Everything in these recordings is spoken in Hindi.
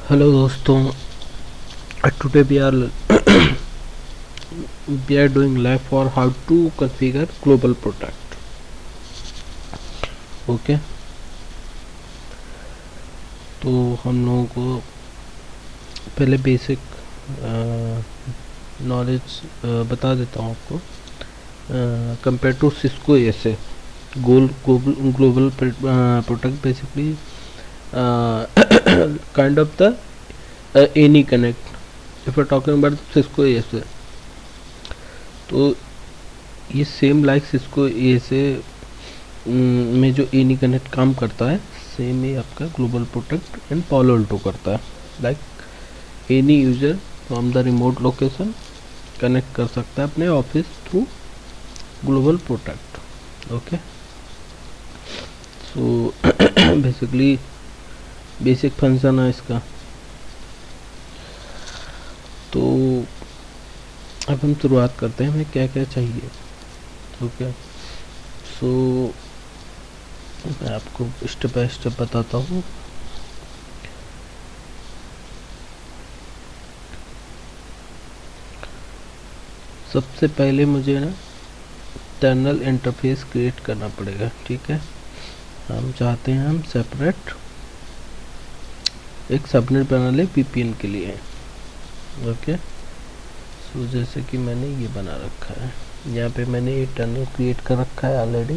हेलो दोस्तों, today we are doing lab for how to configure global product. Okay, तो हम लोगों को पहले बेसिक नॉलेज बता देता हूँ आपको. Compare to Cisco as global product basically kind of the any connect if we're talking about Cisco ASA. तो ये सेम लाइक सिस्को ASA में जो एनी कनेक्ट काम करता है, सेम ही आपका ग्लोबल प्रोटेक्ट एंड पालो अल्टो करता है. Like any user from the remote location connect कर सकता है अपने office through global protect. Okay, so basically basic function है इसका. तो अब हम शुरुआत करते हैं, हमें क्या क्या चाहिए. ओके, सो मैं आपको स्टेप बाय स्टेप बताता हूँ. सबसे पहले मुझे ना टर्नल इंटरफेस क्रिएट करना पड़ेगा. ठीक है, हम चाहते हैं हम सेपरेट एक सबनेट बना ले VPN के लिए. ओके, सो जैसे कि मैंने ये बना रखा है, यहाँ पे मैंने ये टर्नल क्रिएट कर रखा है ऑलरेडी.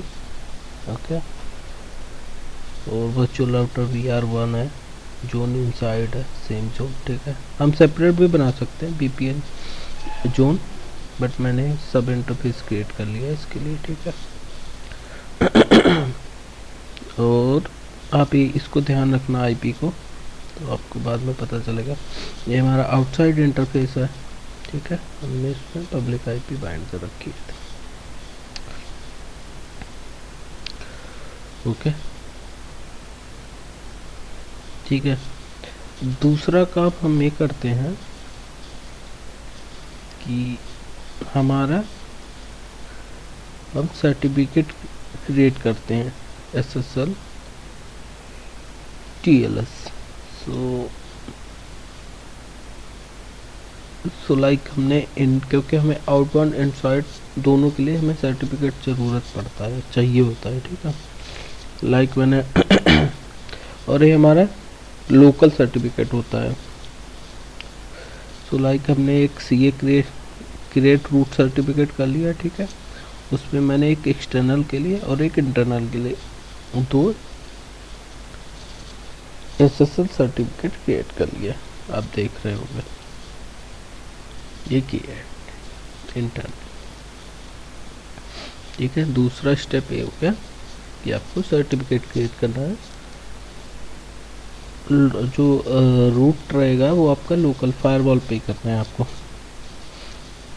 ओके, और वर्चुअल राउटर VR1 है, जोन इनसाइड है, सेम जोन. ठीक है, हम सेपरेट भी बना सकते हैं VPN जोन, बट मैंने सब इंटरफेस क्रिएट कर लिया इसके लिए. ठीक है, और आप ये इसको ध्यान रखना IP को, तो आपको बाद में पता चलेगा. ये हमारा आउटसाइड इंटरफेस है. ठीक है, हमने इसमें पब्लिक IP बाइंड कर रखी है. ओके, ठीक है. दूसरा काम हम ये करते हैं कि हमारा हम सर्टिफिकेट क्रिएट करते हैं SSL TLS. सो लाइक हमने क्योंकि हमें आउटबाउंड इनसाइड दोनों के लिए हमें सर्टिफिकेट ज़रूरत पड़ता है, चाहिए होता है. ठीक है, लाइक मैंने और ये हमारा लोकल सर्टिफिकेट होता है. सो लाइक हमने एक CA क्रिएट रूट सर्टिफिकेट कर लिया. ठीक है, उसमें मैंने एक एक्सटर्नल के लिए और एक इंटरनल के लिए दो SSL सर्टिफिकेट क्रिएट कर लिया. आप देख रहे होंगे ये किया है इंटरनल. ठीक है, दूसरा स्टेप ये हो गया कि आपको सर्टिफिकेट क्रिएट करना है. जो रूट रहेगा वो आपका लोकल फायरवॉल पे करना है आपको.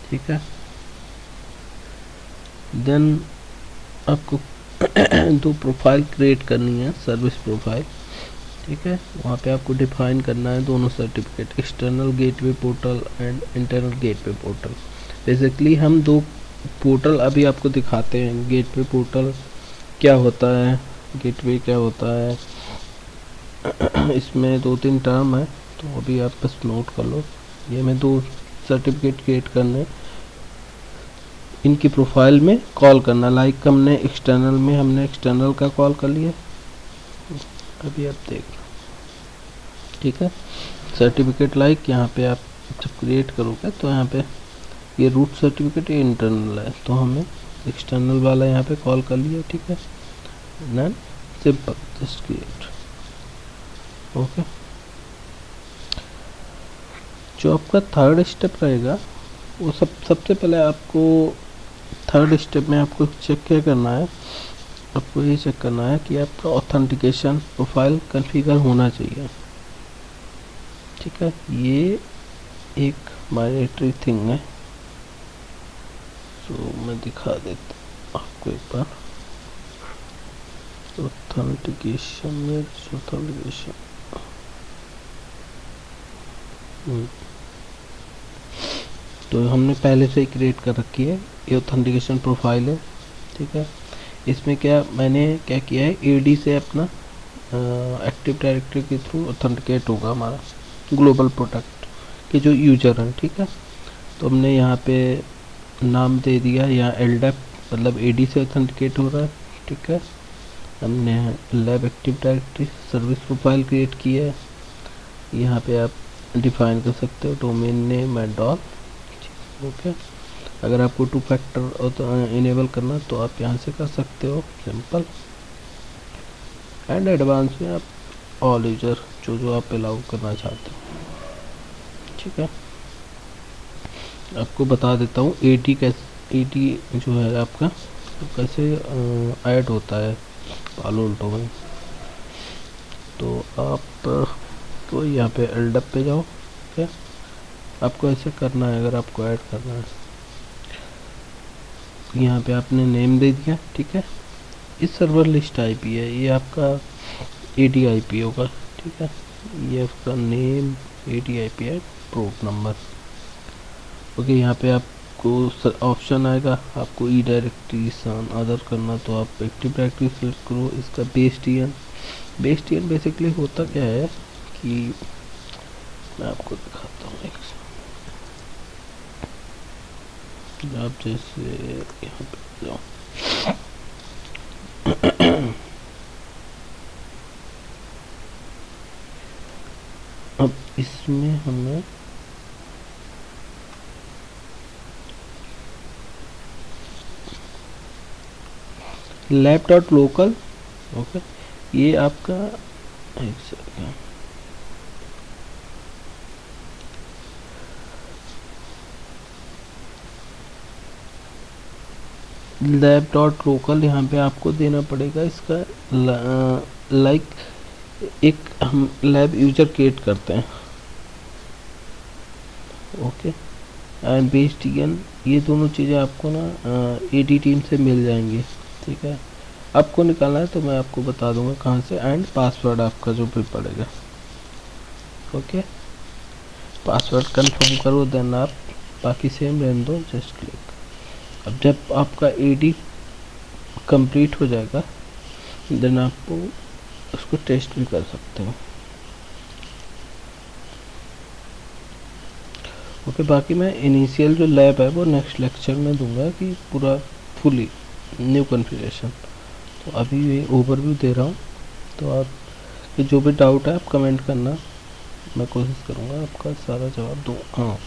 ठीक है, देन आपको दो प्रोफाइल क्रिएट करनी है, सर्विस प्रोफाइल. ठीक है, वहाँ पे आपको डिफाइन करना है दोनों certificate, external gateway portal and internal gateway portal. Basically हम दो पोर्टल अभी आपको दिखाते हैं. गेटवे पोर्टल क्या होता है, गेटवे क्या होता है, इसमें 2-3 टर्म है, तो अभी आप बस नोट कर लो. ये मैं दो सर्टिफिकेट क्रिएट करने, इनकी प्रोफाइल में कॉल करना. लाइक हमने एक्सटर्नल का कॉल कर लिया, अभी आप देख लो. ठीक है, सर्टिफिकेट लाइक यहाँ पे आप जब क्रिएट करोगे तो यहाँ पे ये रूट सर्टिफिकेट ये इंटरनल है, तो हमें एक्सटर्नल वाला यहाँ पे कॉल कर लिया. ठीक है, then simple just create. Okay, जो आपका थर्ड स्टेप रहेगा वो सबसे पहले आपको थर्ड स्टेप में आपको चेक क्या करना है, आपको ये चेक करना है कि आपका ऑथेंटिकेशन प्रोफाइल कॉन्फ़िगर होना चाहिए. ठीक है, ये एक मैंडेटरी थिंग है. तो मैं दिखा देता हूँ आपको एक बार. ऑथेंटिकेशन तो हमने पहले से ही क्रिएट कर रखी है, ये ऑथेंटिकेशन प्रोफाइल है. ठीक है, इसमें मैंने क्या किया है, AD से अपना एक्टिव डायरेक्टरी के थ्रू ऑथेंटिकेट होगा हमारा. ग्लोबल प्रोडक्ट के जो यूजर हैं, ठीक है। तो हमने यहाँ पे नाम दे दिया, यहाँ LDAP मतलब AD से ऑथेंटिकेट हो रहा है, ठीक है। हमने lab active directory service profile create की है। यहाँ पे आप डिफाइन कर सकते हो domain name and all, okay. अगर आपको 2 फैक्टर इनेबल करना तो आप यहाँ से कर सकते हो, सिंपल। एंड एडवांस में आप ऑल यूजर जो आप अलाउ करना चाहते हो, ठीक है। आपको बता देता हूँ AD जो है आपका तो कैसे ऐड होता है पालो अल्टो में। तो आप तो यहाँ पे LDAP पे जाओ, ठीक है। आपको ऐसे करना है, अगर आपको ऐड करना है यहाँ पे आपने नेम दे दिया, ठीक है। इस सर्वर लिस्ट IP है, ये आपका AD IP होगा, ठीक है। ये आपका नेम AD IP है, पोर्ट नंबर, ओके। यहाँ पे आपको ऑप्शन आएगा, आपको ई डायरेक्टरी अदर करना तो आप एक्टिव डायरेक्टरी सेलेक्ट करो। इसका बेस TN बेसिकली होता क्या है कि मैं आपको दिखाता हूँ, आप जैसे यहाँ पे जाओ अब इसमें हमें lab.local, ओके। ये आपका एक सेकंड, lab.local यहाँ पे आपको देना पड़ेगा। इसका लाइक एक हम लैब यूजर क्रिएट करते हैं, ओके। एंड बेस TN, ये दोनों चीज़ें आपको ना AD टीम से मिल जाएंगी, ठीक है। आपको निकालना है तो मैं आपको बता दूंगा कहाँ से। एंड पासवर्ड आपका जो भी पड़ेगा, ओके। पासवर्ड कंफर्म करो, देन आप बाकी सेम रहने दो, जस्ट क्लिक। अब जब आपका AD कंप्लीट हो जाएगा देन आपको उसको टेस्ट भी कर सकते हो, ओके। बाकी मैं इनिशियल जो लैब है वो नेक्स्ट लेक्चर में दूंगा कि पूरा फुली न्यू कॉन्फ़िगरेशन। तो अभी ये ओवरव्यू दे रहा हूँ, तो आप कि जो भी डाउट है आप कमेंट करना, मैं कोशिश करूँगा आपका सारा जवाब दूँ। हाँ,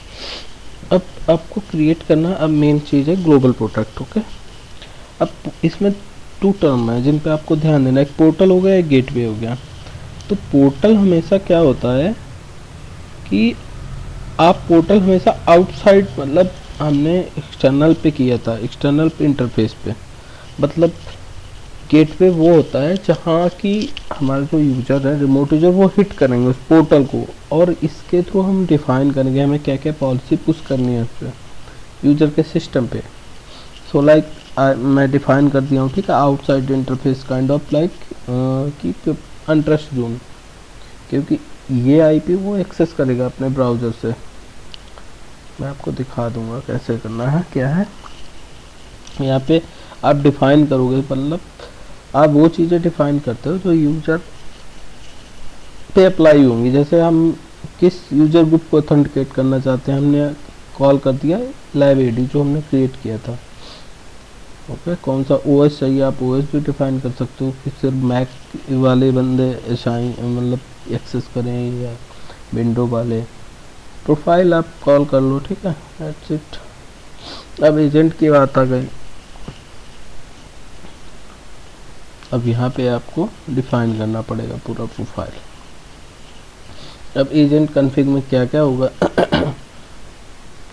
अब आपको क्रिएट करना, अब मेन चीज़ है ग्लोबल प्रोडक्ट, ओके। अब इसमें 2 टर्म है जिन पे आपको ध्यान देना, एक पोर्टल हो गया, एक गेटवे हो गया। तो पोर्टल हमेशा क्या होता है कि आप पोर्टल हमेशा आउटसाइड, मतलब हमने एक्सटर्नल पे किया था, एक्सटर्नल पे इंटरफेस पे। मतलब गेटवे वो होता है जहाँ की हमारे जो यूजर है, रिमोट यूजर, वो हिट करेंगे उस पोर्टल को, और इसके थ्रू हम डिफाइन करेंगे हमें क्या क्या पॉलिसी पुश करनी है उस पर यूजर के सिस्टम पे। सो लाइक मैं डिफाइन कर दिया हूँ, ठीक है। Outside interface kind of like कि अनट्रस्ट जोन, क्योंकि ये IP वो एक्सेस करेगा अपने ब्राउज़र से। मैं आपको दिखा दूंगा कैसे करना है, क्या है। यहाँ पे आप डिफाइन करोगे, मतलब आप वो चीज़ें डिफाइन करते हो जो यूजर पे अप्लाई होंगी। जैसे हम किस यूजर ग्रुप को ऑथेंटिकेट करना चाहते हैं, हमने कॉल कर दिया लैब AD जो हमने क्रिएट किया था, ओके। कौन सा OS चाहिए, आप OS भी डिफाइन कर सकते हो कि सिर्फ मैक वाले बंदे शाइन मतलब एक्सेस करें या विंडो वाले। प्रोफाइल आप कॉल कर लो, ठीक है, दैट्स इट। अब एजेंट की बात आ गई। अब यहाँ पे आपको डिफाइन करना पड़ेगा पूरा प्रोफाइल। अब एजेंट कॉन्फ़िग में क्या क्या होगा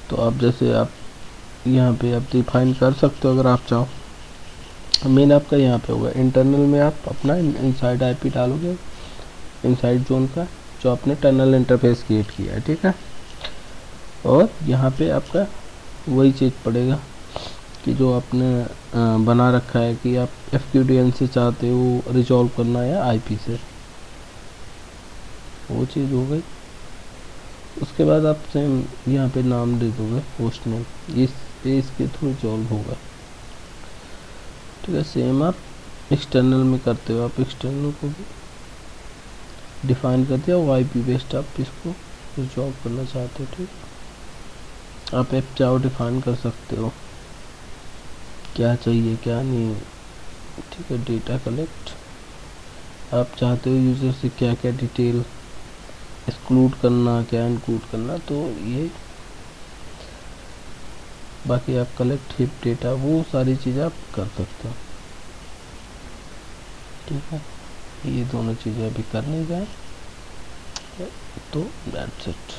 तो आप जैसे आप यहाँ पे आप डिफाइन कर सकते हो अगर आप चाहो। मेन आपका यहाँ पे होगा इंटरनल में, आप अपना इनसाइड IP डालोगे, इनसाइड जोन का जो आपने टनल इंटरफेस क्रिएट किया है, ठीक है। और यहाँ पे आपका वही चीज़ पड़ेगा कि जो आपने बना रखा है कि आप FQDN से चाहते हो रिजॉल्व करना या IP से, वो चीज़ हो गई। उसके बाद आप सेम यहाँ पे नाम दे दोगे होस्ट नेम, इसके थ्रू रिजॉल्व होगा, ठीक है। सेम आप एक्सटर्नल में करते हो, आप एक्सटर्नल को भी डिफाइन कर दिया, वो IP बेस्ड आप इसको जो जॉब करना चाहते हो। ठीक, आप ऐप चाहो डिफाइन कर सकते हो क्या चाहिए क्या नहीं। ठीक है, डेटा कलेक्ट, आप चाहते हो यूज़र से क्या क्या डिटेल एक्सक्लूड करना, क्या इंक्लूड करना, तो ये बाकी आप कलेक्ट हिप डेटा, वो सारी चीज़ें आप कर सकते हो। ठीक है, ये दोनों चीज़ें अभी करने जाए तो दैट्स इट।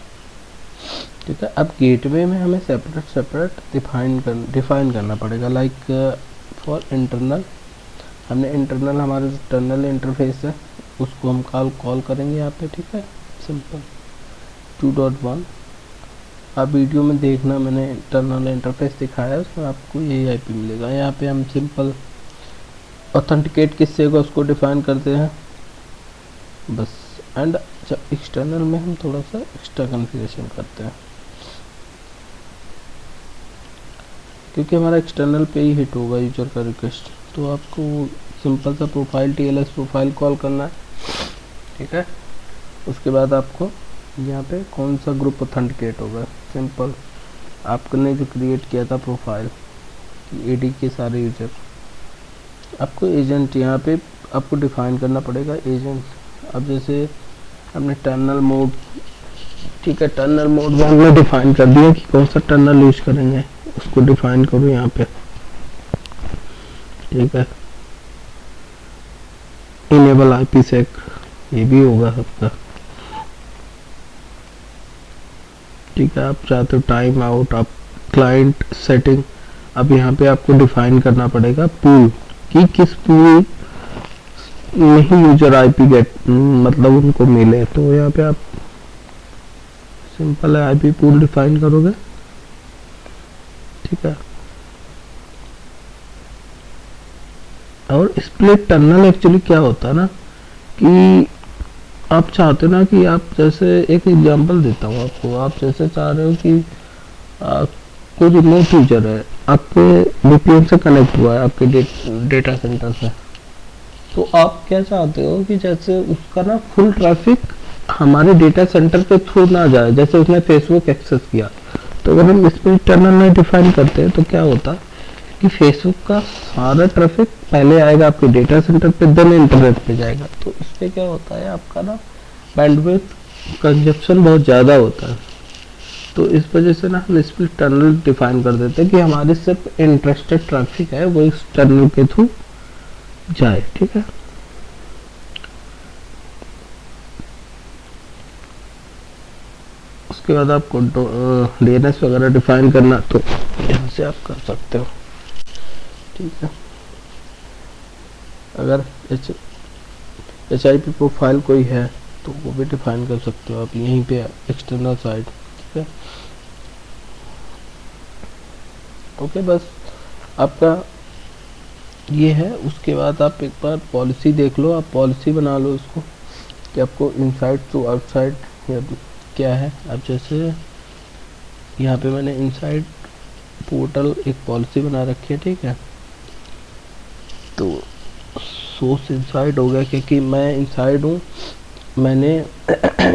ठीक है, अब गेटवे में हमें सेपरेट डिफाइन करना पड़ेगा। लाइक फॉर इंटरनल, हमने इंटरनल हमारे इंटरनल इंटरफेस है उसको हम कॉल करेंगे यहाँ पे। ठीक है, सिंपल 2.1, आप वीडियो में देखना, मैंने इंटरनल इंटरफेस दिखाया है, उसमें आपको यही आईपी मिलेगा। यहाँ पे हम सिंपल ऑथेंटिकेट किससे होगा उसको डिफाइन करते हैं बस। एंड एक्सटर्नल में हम थोड़ा सा एक्स्ट्रा कन्फिगरेशन करते हैं, क्योंकि हमारा एक्सटर्नल पे ही हिट होगा यूजर का रिक्वेस्ट। तो आपको सिंपल सा प्रोफाइल TLS प्रोफाइल कॉल करना है। ठीक है, उसके बाद आपको यहाँ पे कौन सा ग्रुप ऑथेंटिकेट होगा, सिंपल आपने जो क्रिएट किया था प्रोफाइल AD के सारे यूजर, आपको एजेंट यहाँ पे आपको डिफाइन करना पड़ेगा एजेंट। अब जैसे हमने टर्नल मोड, ठीक है, टर्नल मोड में हमने डिफाइन कर दिया कि कौन सा टर्नल यूज करेंगे, उसको डिफाइन करो यहाँ पे। ठीक है, इनेबल IPsec, ये भी होगा सबका। ठीक है, आप चाहते हो टाइम आउट, आप क्लाइंट सेटिंग, अब यहाँ पे आपको डिफाइन करना पड़ेगा पूल कि किस पूल में ही यूजर IP गेट मतलब उनको मिले। तो यहाँ पे आप सिंपल है IP पूल डिफाइन करोगे। ठीक है, और स्प्लिट टर्नल एक्चुअली क्या होता है ना कि आप चाहते हो ना कि आप जैसे एक एग्जांपल देता हूँ आपको, आप जैसे चाह रहे हो कि कोई रिमोट यूजर है आपके VPN से कनेक्ट हुआ है आपके डेटा सेंटर से, तो आप क्या चाहते हो कि जैसे उसका ना फुल ट्रैफिक हमारे डेटा सेंटर पे थ्रू ना जाए। जैसे उसने फेसबुक एक्सेस किया, तो अगर हम स्प्लिट टर्नल में डिफाइन करते हैं तो क्या होता है कि फेसबुक का सारा ट्रैफिक पहले आएगा आपके डेटा सेंटर पे, देन इंटरनेट पे जाएगा। तो इससे क्या होता है आपका ना बैंडविड्थ कंजप्शन बहुत ज़्यादा होता है। तो इस वजह से ना हम स्प्लिट टर्नल डिफाइन कर देते हैं कि हमारे सिर्फ इंटरेस्टेड ट्रैफिक है वो इस टर्नल के थ्रू जाए। ठीक है, उसके बाद आपको DNS वगैरह डिफाइन करना तो यहाँ से आप कर सकते हो। ठीक है, अगर HIP प्रोफाइल कोई है तो वो भी डिफाइन कर सकते हो आप यहीं पे एक्सटर्नल साइड। ठीक है, ओके, बस आपका ये है। उसके बाद आप एक बार पॉलिसी देख लो, आप पॉलिसी बना लो इसको कि आपको इनसाइड टू आउटसाइड या क्या है। अब जैसे यहाँ पे मैंने इनसाइड पोर्टल एक पॉलिसी बना रखी है। ठीक है, तो सोर्स इनसाइड हो गया क्योंकि मैं इनसाइड हूँ, मैंने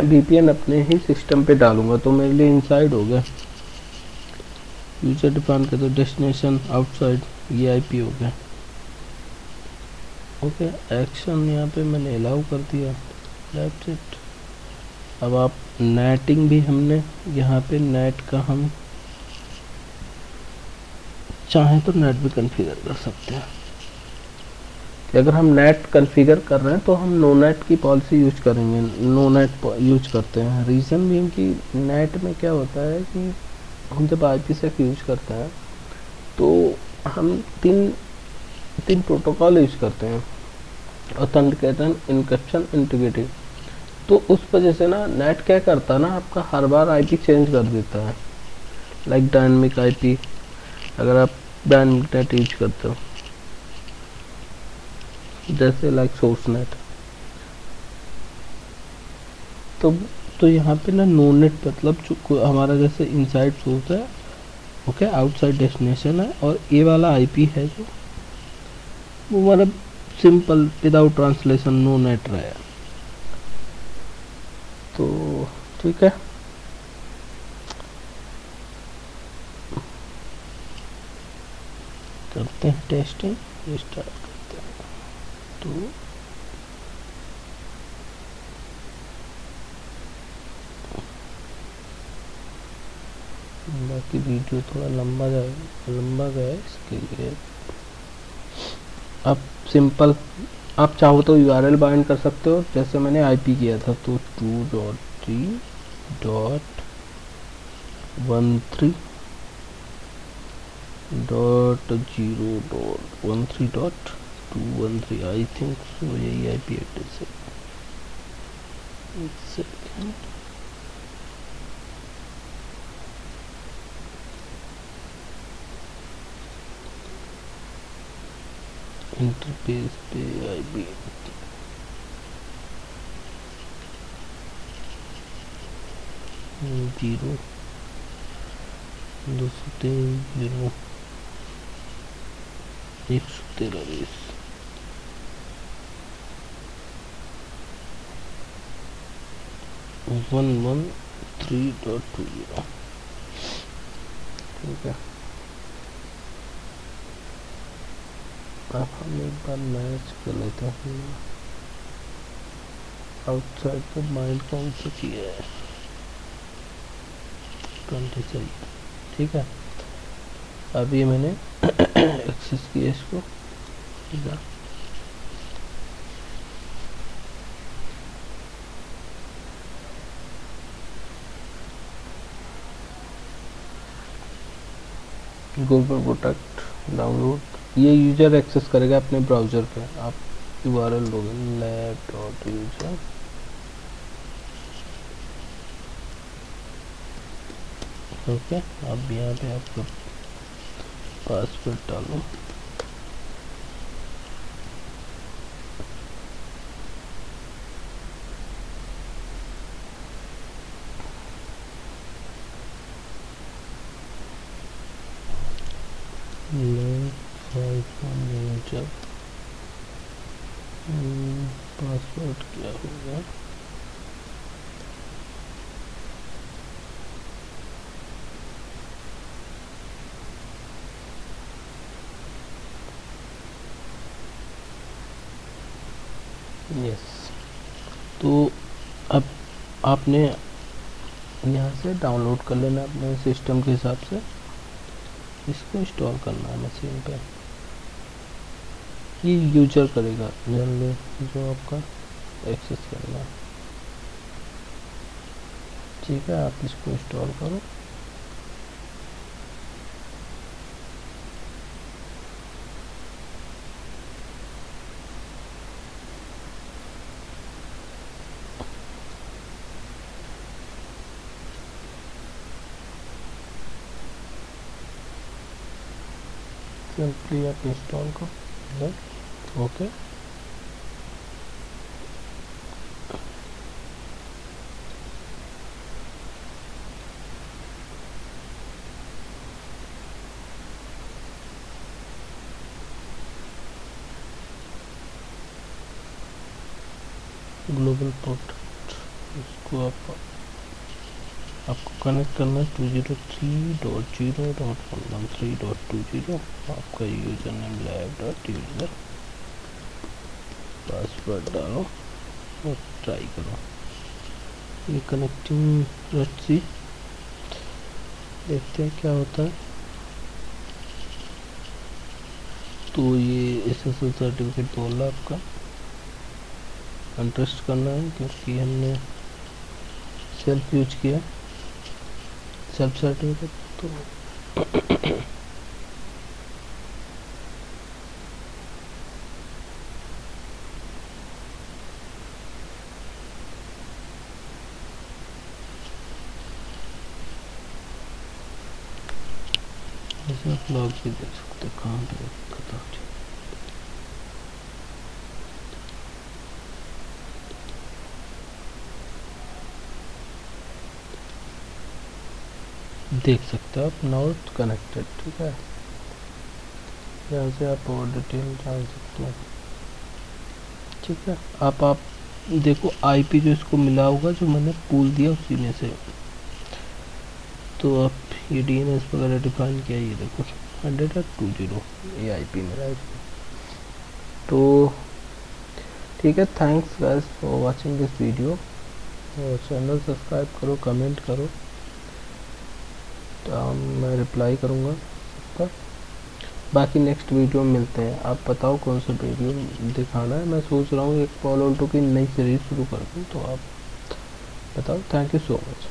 VPN अपने ही सिस्टम पे डालूंगा तो मेरे लिए इनसाइड हो गया। यूजर डिफाइन कर दो डेस्टिनेशन आउटसाइड, ये IP हो गया। ओके, एक्शन यहाँ पे मैंने अलाउ कर दिया, दैट्स इट। अब आप नेटिंग भी हमने यहाँ पे नेट का हम चाहें तो नेट भी कॉन्फ़िगर कर सकते हैं कि अगर हम नेट कॉन्फ़िगर कर रहे हैं तो हम नो नेट की पॉलिसी यूज करेंगे, नो नेट यूज करते हैं। रीज़न भी कि नेट में क्या होता है कि हम जब IPsec यूज करते हैं तो हम तीन प्रोटोकॉल यूज करते हैं, ऑथेंटिकेशन, एन्क्रिप्शन, इंटीग्रिटी। तो उस वजह से ना नेट क्या करता है ना आपका हर बार IP चेंज कर देता है। लाइक डायनेमिक IP, अगर आप डायनेमिक नेट यूज करते हो जैसे लाइक सोर्स नेट, तो यहाँ पे ना नो नेट मतलब जो हमारा जैसे इनसाइड सोर्स है, ओके, आउटसाइड डेस्टिनेशन है, और ये वाला IP है जो वो हमारा simple without translation no NAT रहा है। तो ठीक है, करते हैं टेस्टिंग, रिस्टार्ट करते हैं। तो बाकी वीडियो थोड़ा लंबा गया इसके लिए आप सिंपल, आप चाहो तो यूआरएल बाइंड कर सकते हो, जैसे मैंने आईपी किया था। तो 2.3.0.13.213 आई थिंक सो यही आईपी एड्रेस है। एक सेकेंड, इंटरफेस पे आईपी 0 203 0 113 113.20 ठीक है। अब हम एक बार मैच कर लेते हैं। आउटसाइड द माइंड कौन सा किया है, 20 सही, ठीक है। अभी मैंने एक्सेस किया इसको, गूगल प्रोटेक्ट डाउनलोड, ये यूजर एक्सेस करेगा अपने ब्राउज़र पे। आप यूआरएल दोगे lab.user, ओके। अब यहाँ पे आपका पासवर्ड डालो, पासवर्ड क्या होगा, यस। तो अब आपने यहाँ से डाउनलोड कर लेना अपने सिस्टम के हिसाब से, इसको इंस्टॉल करना है मशीन पे। ये यूजर करेगा जनरली, जो आपका एक्सेस करेगा, ठीक है। आप इसको इंस्टॉल करो, सिंपली आप इंस्टॉल करो, ओके। ग्लोबल पोर्ट, इसको आपको कनेक्ट करना है 203.0.113.20। आपका यूजर नेम lab.user, पासवर्ड डालो और ट्राई करो। ये कनेक्टिंग, लेट्स सी, देखते हैं क्या होता है। तो ये SSL सर्टिफिकेट बोल रहा है आपका, इंटरेस्ट करना है क्योंकि हमने सेल्फ यूज किया, सेल्फ सर्टिफिकेट। तो ऐसे आप लॉग भी देख सकते, कहाँ पे दिक्कत आ रही है। देख सकते हो आप नॉट कनेक्टेड, ठीक है। यहाँ से आप और डिटेल जान सकते हो, ठीक है। आप देखो आईपी जो इसको मिला होगा, जो मैंने पूल दिया उसी में से। तो आप ये डीएनएस वगैरह डिफाइन किया, ये देखो 100.20 ये IP मेरा है। तो ठीक है, thanks guys for watching this video, और चैनल सब्सक्राइब करो, कमेंट करो, तो मैं रिप्लाई करूँगा सबका। बाकी नेक्स्ट वीडियो में मिलते हैं। आप बताओ कौन सा वीडियो दिखाना है। मैं सोच रहा हूँ एक पॉल ऑल्टो की नई सीरीज शुरू कर दूँ, तो आप बताओ। Thank you so much.